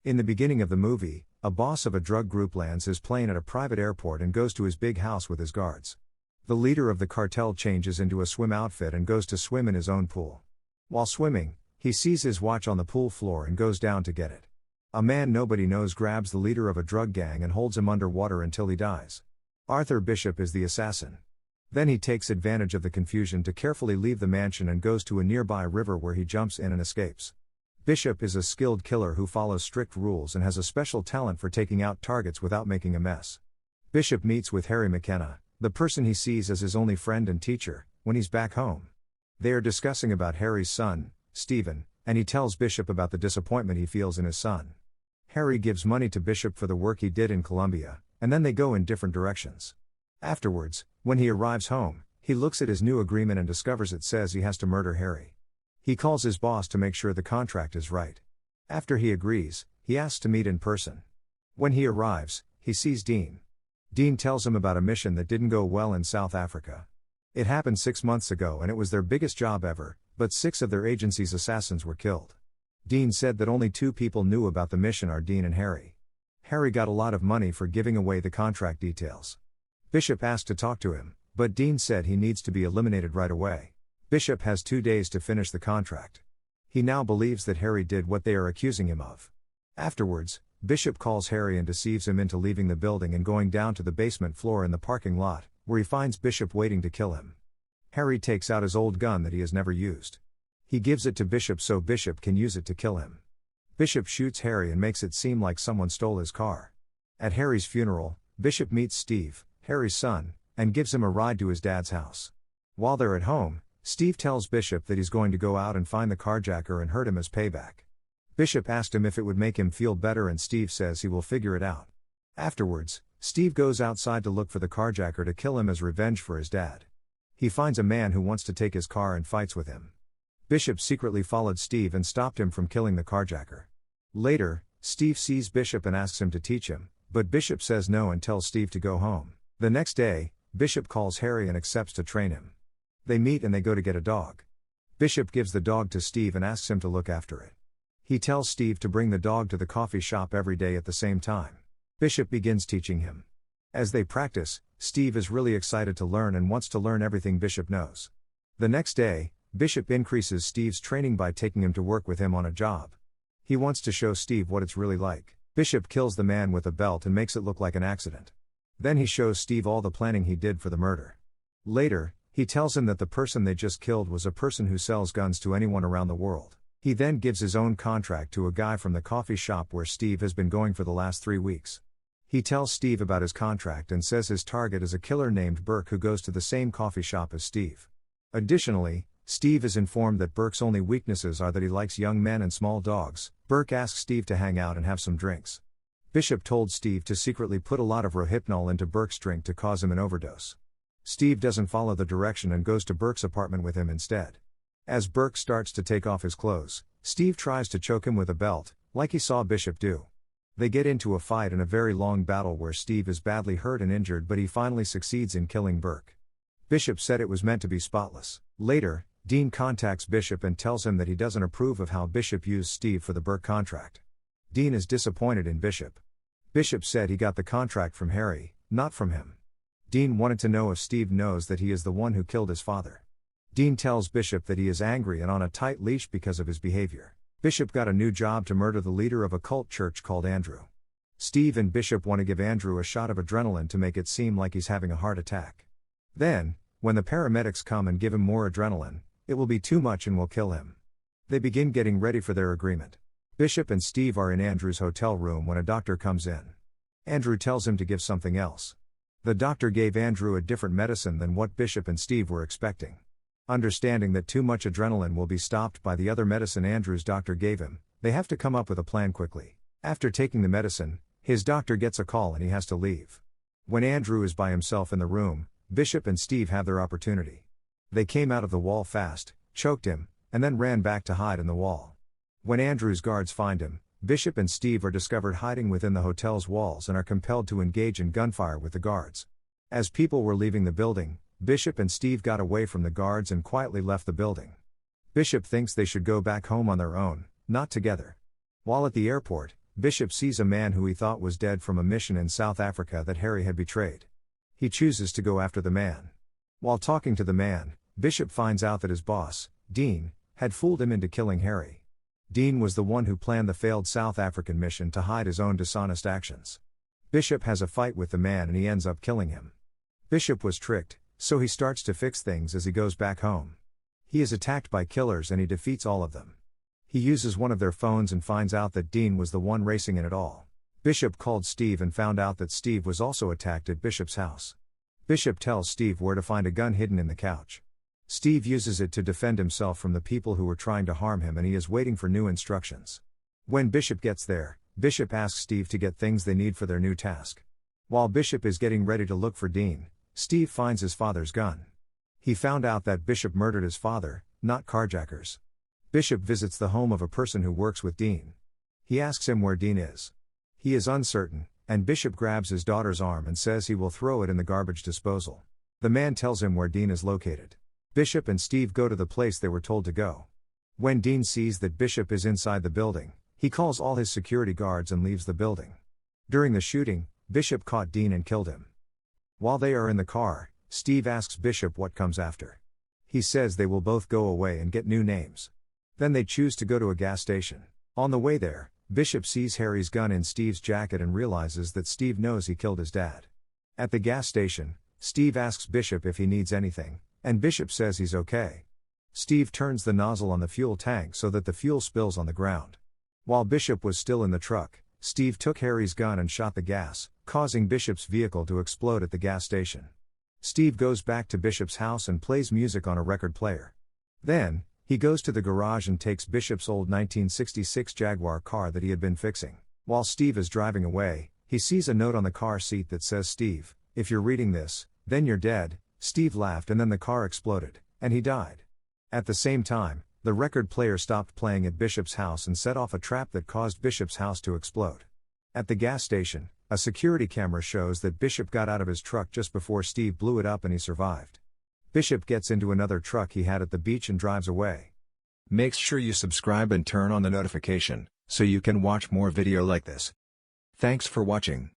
In the beginning of the movie, a boss of a drug group lands his plane at a private airport and goes to his big house with his guards. The leader of the cartel changes into a swim outfit and goes to swim in his own pool. While swimming, he sees his watch on the pool floor and goes down to get it. A man nobody knows grabs the leader of a drug gang and holds him underwater until he dies. Arthur Bishop is the assassin. Then he takes advantage of the confusion to carefully leave the mansion and goes to a nearby river where he jumps in and escapes. Bishop is a skilled killer who follows strict rules and has a special talent for taking out targets without making a mess. Bishop meets with Harry McKenna, the person he sees as his only friend and teacher, when he's back home. They are discussing about Harry's son, Stephen, and he tells Bishop about the disappointment he feels in his son. Harry gives money to Bishop for the work he did in Colombia, and then they go in different directions. Afterwards, when he arrives home, he looks at his new agreement and discovers it says he has to murder Harry. He calls his boss to make sure the contract is right. After he agrees, he asks to meet in person. When he arrives, he sees Dean. Dean tells him about a mission that didn't go well in South Africa. It happened 6 months ago and it was their biggest job ever, but 6 of their agency's assassins were killed. Dean said that only 2 people knew about the mission are Dean and Harry. Harry got a lot of money for giving away the contract details. Bishop asked to talk to him, but Dean said he needs to be eliminated right away. Bishop has 2 days to finish the contract. He now believes that Harry did what they are accusing him of. Afterwards, Bishop calls Harry and deceives him into leaving the building and going down to the basement floor in the parking lot, where he finds Bishop waiting to kill him. Harry takes out his old gun that he has never used. He gives it to Bishop so Bishop can use it to kill him. Bishop shoots Harry and makes it seem like someone stole his car. At Harry's funeral, Bishop meets Steve, Harry's son, and gives him a ride to his dad's house. While they're at home, Steve tells Bishop that he's going to go out and find the carjacker and hurt him as payback. Bishop asked him if it would make him feel better and Steve says he will figure it out. Afterwards, Steve goes outside to look for the carjacker to kill him as revenge for his dad. He finds a man who wants to take his car and fights with him. Bishop secretly followed Steve and stopped him from killing the carjacker. Later, Steve sees Bishop and asks him to teach him, but Bishop says no and tells Steve to go home. The next day, Bishop calls Harry and accepts to train him. They meet and they go to get a dog. Bishop gives the dog to Steve and asks him to look after it. He tells Steve to bring the dog to the coffee shop every day at the same time. Bishop begins teaching him. As they practice, Steve is really excited to learn and wants to learn everything Bishop knows. The next day, Bishop increases Steve's training by taking him to work with him on a job. He wants to show Steve what it's really like. Bishop kills the man with a belt and makes it look like an accident. Then he shows Steve all the planning he did for the murder. Later, he tells him that the person they just killed was a person who sells guns to anyone around the world. He then gives his own contract to a guy from the coffee shop where Steve has been going for the last 3 weeks. He tells Steve about his contract and says his target is a killer named Burke who goes to the same coffee shop as Steve. Additionally, Steve is informed that Burke's only weaknesses are that he likes young men and small dogs. Burke asks Steve to hang out and have some drinks. Bishop told Steve to secretly put a lot of Rohypnol into Burke's drink to cause him an overdose. Steve doesn't follow the direction and goes to Burke's apartment with him instead. As Burke starts to take off his clothes, Steve tries to choke him with a belt, like he saw Bishop do. They get into a fight and a very long battle where Steve is badly hurt and injured, but he finally succeeds in killing Burke. Bishop said it was meant to be spotless. Later, Dean contacts Bishop and tells him that he doesn't approve of how Bishop used Steve for the Burke contract. Dean is disappointed in Bishop. Bishop said he got the contract from Harry, not from him. Dean wanted to know if Steve knows that he is the one who killed his father. Dean tells Bishop that he is angry and on a tight leash because of his behavior. Bishop got a new job to murder the leader of a cult church called Andrew. Steve and Bishop want to give Andrew a shot of adrenaline to make it seem like he's having a heart attack. Then, when the paramedics come and give him more adrenaline, it will be too much and will kill him. They begin getting ready for their agreement. Bishop and Steve are in Andrew's hotel room when a doctor comes in. Andrew tells him to give something else. The doctor gave Andrew a different medicine than what Bishop and Steve were expecting. Understanding that too much adrenaline will be stopped by the other medicine Andrew's doctor gave him, they have to come up with a plan quickly. After taking the medicine, his doctor gets a call and he has to leave. When Andrew is by himself in the room, Bishop and Steve have their opportunity. They came out of the wall fast, choked him, and then ran back to hide in the wall. When Andrew's guards find him, Bishop and Steve are discovered hiding within the hotel's walls and are compelled to engage in gunfire with the guards. As people were leaving the building, Bishop and Steve got away from the guards and quietly left the building. Bishop thinks they should go back home on their own, not together. While at the airport, Bishop sees a man who he thought was dead from a mission in South Africa that Harry had betrayed. He chooses to go after the man. While talking to the man, Bishop finds out that his boss, Dean, had fooled him into killing Harry. Dean was the one who planned the failed South African mission to hide his own dishonest actions. Bishop has a fight with the man and he ends up killing him. Bishop was tricked, so he starts to fix things as he goes back home. He is attacked by killers and he defeats all of them. He uses one of their phones and finds out that Dean was the one racing in it all. Bishop called Steve and found out that Steve was also attacked at Bishop's house. Bishop tells Steve where to find a gun hidden in the couch. Steve uses it to defend himself from the people who were trying to harm him and he is waiting for new instructions. When Bishop gets there, Bishop asks Steve to get things they need for their new task. While Bishop is getting ready to look for Dean, Steve finds his father's gun. He found out that Bishop murdered his father, not carjackers. Bishop visits the home of a person who works with Dean. He asks him where Dean is. He is uncertain, and Bishop grabs his daughter's arm and says he will throw it in the garbage disposal. The man tells him where Dean is located. Bishop and Steve go to the place they were told to go. When Dean sees that Bishop is inside the building, he calls all his security guards and leaves the building. During the shooting, Bishop caught Dean and killed him. While they are in the car, Steve asks Bishop what comes after. He says they will both go away and get new names. Then they choose to go to a gas station. On the way there, Bishop sees Harry's gun in Steve's jacket and realizes that Steve knows he killed his dad. At the gas station, Steve asks Bishop if he needs anything, and Bishop says he's okay. Steve turns the nozzle on the fuel tank so that the fuel spills on the ground. While Bishop was still in the truck, Steve took Harry's gun and shot the gas, causing Bishop's vehicle to explode at the gas station. Steve goes back to Bishop's house and plays music on a record player. Then, he goes to the garage and takes Bishop's old 1966 Jaguar car that he had been fixing. While Steve is driving away, he sees a note on the car seat that says, "Steve, if you're reading this, then you're dead." Steve laughed and then the car exploded, and he died. At the same time, the record player stopped playing at Bishop's house and set off a trap that caused Bishop's house to explode. At the gas station, a security camera shows that Bishop got out of his truck just before Steve blew it up and he survived. Bishop gets into another truck he had at the beach and drives away. Make sure you subscribe and turn on the notification, so you can watch more video like this. Thanks for watching.